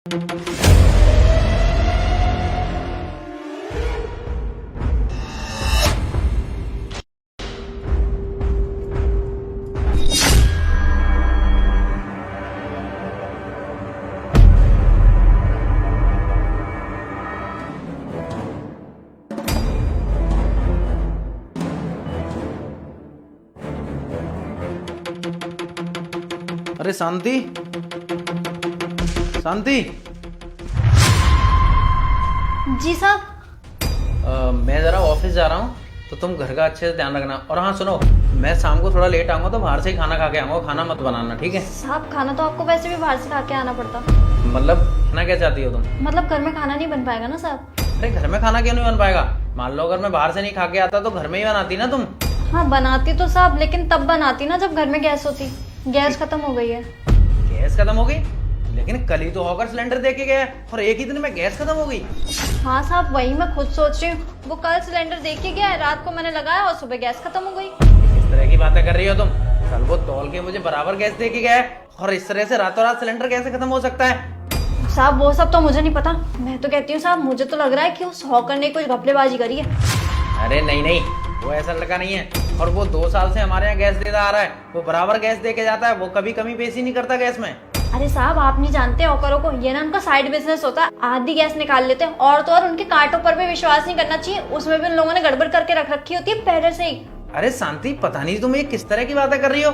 अरे शांति, शांति। जी साहब। मैं ज़रा ऑफिस जा रहा हूँ, तो तुम घर का अच्छे से ध्यान रखना। और हाँ सुनो, मैं शाम को थोड़ा लेट आऊँगा तो बाहर से ही खाना खा के आऊँगा, खाना मत बनाना, ठीक है? साहब खाना तो आपको वैसे भी बाहर से खा के आना पड़ता। मतलब खाना क्या चाहती हो तुम? मतलब घर में खाना नहीं बन पाएगा ना साहब? अरे घर में खाना क्यों नहीं बन पाएगा? मान लो अगर मैं बाहर से नहीं खा के आता तो घर में ही बनाती ना तुम। हाँ बनाती तो साहब, लेकिन तब बनाती ना जब घर में गैस होती। गैस खत्म हो गई है। गैस खत्म हो गई? लेकिन कल ही तो हॉकर सिलेंडर दे के गया और एक ही दिन में गैस खत्म हो गई। हाँ साहब वही मैं खुद सोच रही हूँ, वो कल सिलेंडर दे के गया है, रात को मैंने लगाया और सुबह गैस खत्म हो गई। किस तरह की बातें कर रही हो तुम? कल वो तौल के मुझे बराबर गैस दे के गया है और इस तरह से रातों रात सिलेंडर कैसे खत्म हो सकता है? साहब वो सब तो मुझे नहीं पता, मैं तो कहती हूँ साहब मुझे तो लग रहा है कि उस हॉकर ने कुछ घपलेबाजी करी है। अरे नहीं नहीं, वो ऐसा लड़का नहीं है। और वो 2 साल से हमारे यहाँ गैस देता आ रहा है, वो बराबर गैस दे के जाता है, वो कभी कमी पेश ही नहीं करता गैस में। अरे साहब आप नहीं जानते हॉकरों को, ये ना उनका साइड बिजनेस होता है, आधी गैस निकाल लेते हैं। और तो और उनके कांटों पर भी विश्वास नहीं करना चाहिए, उसमें भी उन लोगों ने गड़बड़ करके रख रखी होती है पहले से ही। अरे शांति, पता नहीं तुम ये किस तरह की बातें कर रही हो।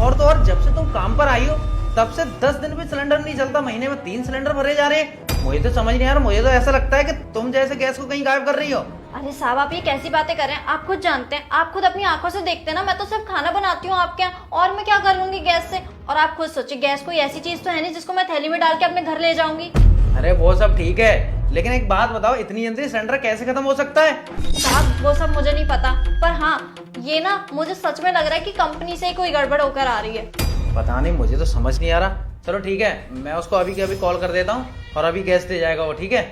और तो और जब से तुम काम पर आई हो तब से 10 दिन भी सिलेंडर नहीं चलता, महीने में 3 सिलेंडर भरे जा रहे हैं। मुझे तो समझ नहीं आ रहा, मुझे तो ऐसा लगता है कि तुम जैसे गैस को कहीं गायब कर रही हो। अरे साहब आप ये कैसी बातें कर रहे हैं? आप खुद जानते हैं, आप खुद अपनी आंखों से देखते हैं ना, मैं तो सिर्फ खाना बनाती हूँ आपके यहाँ, और मैं क्या कर लूंगी गैस से? और आप खुद सोचिए, गैस कोई ऐसी चीज तो है नहीं जिसको मैं थैली में डाल के अपने घर ले जाऊंगी। अरे वो सब ठीक है, लेकिन एक बात बताओ, इतनी जल्दी सिलेंडर कैसे खत्म हो सकता है? साहब वो सब मुझे नहीं पता, पर हाँ ये ना मुझे सच में लग रहा है कि कंपनी से ही कोई गड़बड़ होकर आ रही है। पता नहीं, मुझे तो समझ नहीं आ रहा। चलो ठीक है, मैं उसको अभी के अभी कॉल कर देता हूँ और अभी गैस दे जाएगा वो, ठीक है?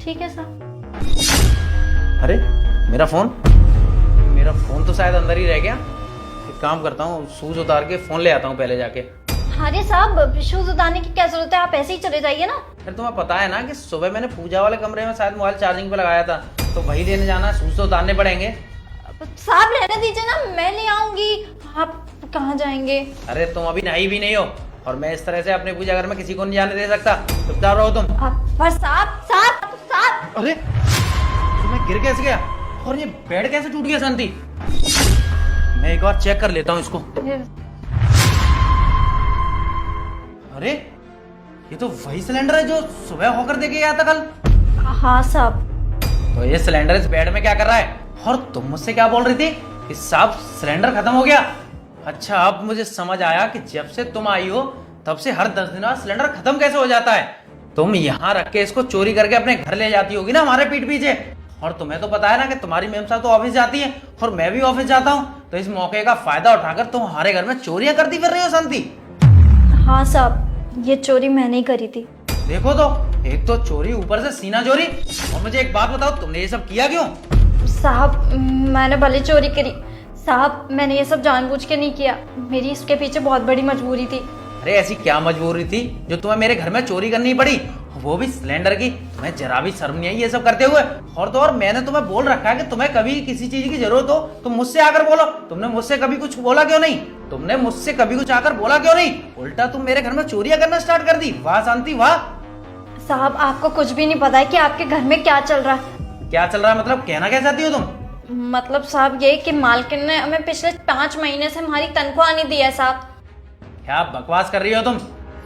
ठीक है साहब। अरे मेरा फोन तो शायद अंदर ही रह गया। एक काम करता हूँ, शूज उतार के फोन ले आता हूँ पहले जाके। अरे साहब शूज उतारने की क्या जरूरत है, आप ऐसे ही चले जाइए ना। अरे तुम्हें पता है ना कि सुबह मैंने पूजा वाले कमरे में शायद मोबाइल चार्जिंग पे लगाया था, तो वही लेने जाना, शूज तो उतारने पड़ेंगे। साहब रहने दीजिए ना, मैं ले आऊंगी। आप कहाँ जाएंगे? अरे तुम अभी नहाई भी नहीं हो और मैं इस तरह से अपने पूजा घर में किसी को नहीं जाने दे सकता। चुपचाप रहो तुम। पर साहब साहब साहब। अरे तुम्हें गिर कैसे गया और ये बेड कैसे टूट गया शांति? मैं एक बार चेक कर लेता हूँ इसको। अरे ये तो वही सिलेंडर है जो सुबह होकर देके गया था कल। हाँ साहब। तो ये सिलेंडर इस बेड में क्या कर रहा है? और तुम मुझसे क्या बोल रही थी कि साहब सिलेंडर खत्म हो गया? अच्छा अब मुझे समझ आया कि जब से तुम आई हो तब से हर 10 दिन बाद सिलेंडर खत्म कैसे हो जाता है। तुम यहाँ रख के इसको चोरी करके अपने घर ले जाती होगी ना हमारे पीठ पीछे। और तुम्हें तो पता है ना कि तुम्हारी मेम साहब तो ऑफिस जाती है और मैं भी ऑफिस जाता हूँ, तो इस मौके का फायदा उठाकर तुम हमारे घर में चोरियां करती फिर रही हो शांति। हाँ साहब ये चोरी मैंने ही करी थी। देखो तो, एक तो चोरी, ऊपर से सीना चोरी। और मुझे एक बात बताओ, तुमने ये सब किया क्यों? साहब मैंने भले चोरी करी, साहब मैंने ये सब जानबूझ के नहीं किया, मेरी इसके पीछे बहुत बड़ी मजबूरी थी। अरे ऐसी क्या मजबूरी थी जो तुम्हें मेरे घर में चोरी करनी पड़ी, वो भी सिलेंडर की? तुम्हें जरा भी शर्म नहीं आई ये सब करते हुए? और तो और मैंने तुम्हें बोल रखा है कि तुम्हें कभी किसी चीज की जरूरत हो तुम मुझसे आकर बोलो। तुमने मुझसे कभी कुछ बोला क्यों नहीं? तुमने मुझसे कभी कुछ आकर बोला क्यों नहीं? उल्टा तुम मेरे घर में चोरियां करना स्टार्ट कर दी। वाह शांति वाह। साहब आपको कुछ भी नहीं पता है कि आपके घर में क्या चल रहा है। क्या चल रहा है मतलब? कहना क्या चाहती हो तुम? मतलब साहब ये कि मालकिन ने हमें पिछले 5 महीने से हमारी तनख्वाह नहीं दी है साहब। क्या बकवास कर रही हो तुम?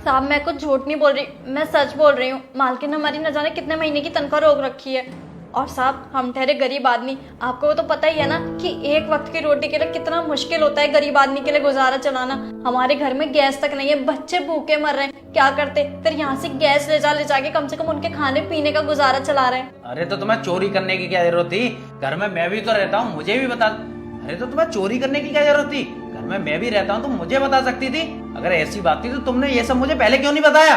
साहब मैं कुछ झूठ नहीं बोल रही, मैं सच बोल रही हूँ। मालकिन ने हमारी न जाने कितने महीने की तनख्वाह रोक रखी है। और साहब हम ठहरे गरीब आदमी, आपको तो पता ही है ना कि एक वक्त की रोटी के लिए कितना मुश्किल होता है गरीब आदमी के लिए गुजारा चलाना। हमारे घर में गैस तक नहीं है, बच्चे भूखे मर रहे हैं, क्या करते? फिर यहाँ से गैस ले जाके कम से कम उनके खाने पीने का गुजारा चला रहे हैं। अरे तो तुम्हें चोरी करने की क्या जरूरत थी? घर में मैं भी तो रहता हूँ, मुझे भी बता। अरे तो तुम्हें चोरी करने की क्या जरूरत थी? घर में मैं भी रहता हूँ, तुम मुझे बता सकती थी। अगर ऐसी बात थी तो तुमने ये सब मुझे पहले क्यों नहीं बताया?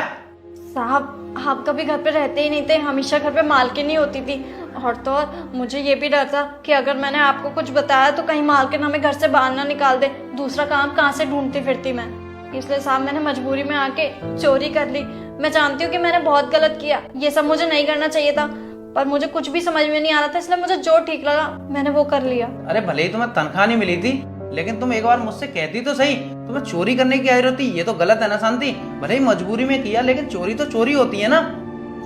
साहब आप कभी घर पे रहते ही नहीं थे, हमेशा घर पे मालकिन ही होती थी। और तो और मुझे ये भी डर था कि अगर मैंने आपको कुछ बताया तो कहीं मालकिन हमें घर से बाहर ना निकाल दे, दूसरा काम कहाँ से ढूंढती फिरती मैं। इसलिए साहब मैंने मजबूरी में आके चोरी कर ली। मैं जानती हूँ कि मैंने बहुत गलत किया, ये सब मुझे नहीं करना चाहिए था, पर मुझे कुछ भी समझ में नहीं आ रहा था, इसलिए मुझे जो ठीक लगा मैंने वो कर लिया। अरे भले ही तुम्हें तनख्वाह नहीं मिली थी, लेकिन तुम एक बार मुझसे कहती तो सही, तुम्हें चोरी करने की जरूरत थी, ये तो गलत है ना शांति। भले ही मजबूरी में किया, लेकिन चोरी तो चोरी होती है ना।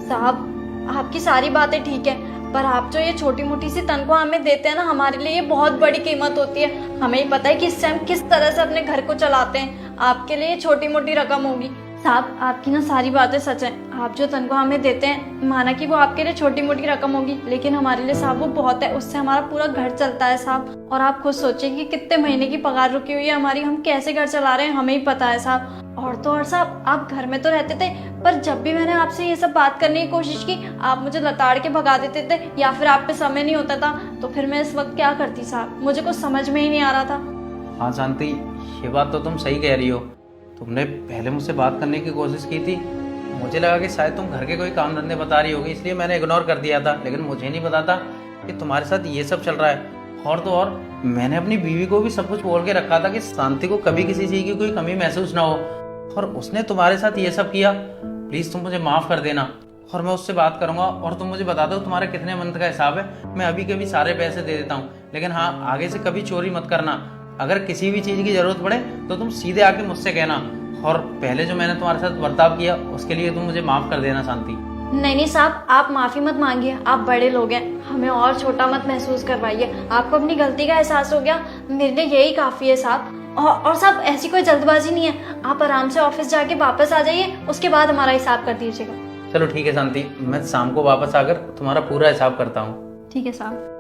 साहब आपकी सारी बातें ठीक है, पर आप जो ये छोटी मोटी सी तनख्वाह हमें देते हैं ना, हमारे लिए ये बहुत बड़ी कीमत होती है। हमें ही पता है कि इससे हम किस तरह से अपने घर को चलाते हैं, आपके लिए ये छोटी मोटी रकम होगी। साहब आपकी ना सारी बातें सच हैं, आप जो तनख्वाह हमें देते हैं, माना कि वो आपके लिए छोटी मोटी रकम होगी, लेकिन हमारे लिए साहब वो बहुत है, उससे हमारा पूरा घर चलता है साहब। और आप खुद सोचिए कि कितने महीने की पगार रुकी हुई है हमारी, हम कैसे घर चला रहे हैं हमें ही पता है साहब। और तो और साहब आप घर में तो रहते थे, पर जब भी मैंने आपसे ये सब बात करने की कोशिश की, आप मुझे लताड़ के भगा देते थे, या फिर आप पे समय नहीं होता था, तो फिर मैं इस वक्त क्या करती साहब, मुझे कुछ समझ में ही नहीं आ रहा था। हाँ शांति, ये बात तो तुम सही कह रही हो। तुमने पहले मुझसे बात करने की कोशिश की थी, मुझे लगा कि शायद तुम घर के कोई काम धंधे बता रही होगी, इसलिए मैंने इग्नोर कर दिया था, लेकिन मुझे नहीं पता था कि तुम्हारे साथ ये सब चल रहा है। और तो और मैंने अपनी बीवी को भी सब कुछ बोल के रखा था कि शांति को कभी किसी चीज़ की कोई कमी महसूस ना हो, और उसने तुम्हारे साथ ये सब किया। प्लीज़ तुम मुझे माफ़ कर देना, और मैं उससे बात करूंगा, और तुम मुझे बता दो तुम्हारे कितने मंथ का हिसाब है, मैं अभी के भी सारे पैसे दे देता हूँ। लेकिन हाँ, आगे से कभी चोरी मत करना। अगर किसी भी चीज़ की ज़रूरत पड़े तो तुम सीधे आके मुझसे कहना, और पहले जो मैंने तुम्हारे साथ बर्ताव किया उसके लिए तुम मुझे माफ़ कर देना शांति। नहीं नहीं साहब, आप माफी मत मांगिए, आप बड़े लोग हैं, हमें और छोटा मत महसूस करवाइए। आपको अपनी गलती का एहसास हो गया, मेरे लिए यही काफी है साहब। और साहब ऐसी कोई जल्दबाजी नहीं है, आप आराम से ऑफिस जाके वापस आ जाइए, उसके बाद हमारा हिसाब कर दीजिएगा। चलो ठीक है शांति, मैं शाम को वापस आकर तुम्हारा पूरा हिसाब करता हूँ। ठीक है साहब।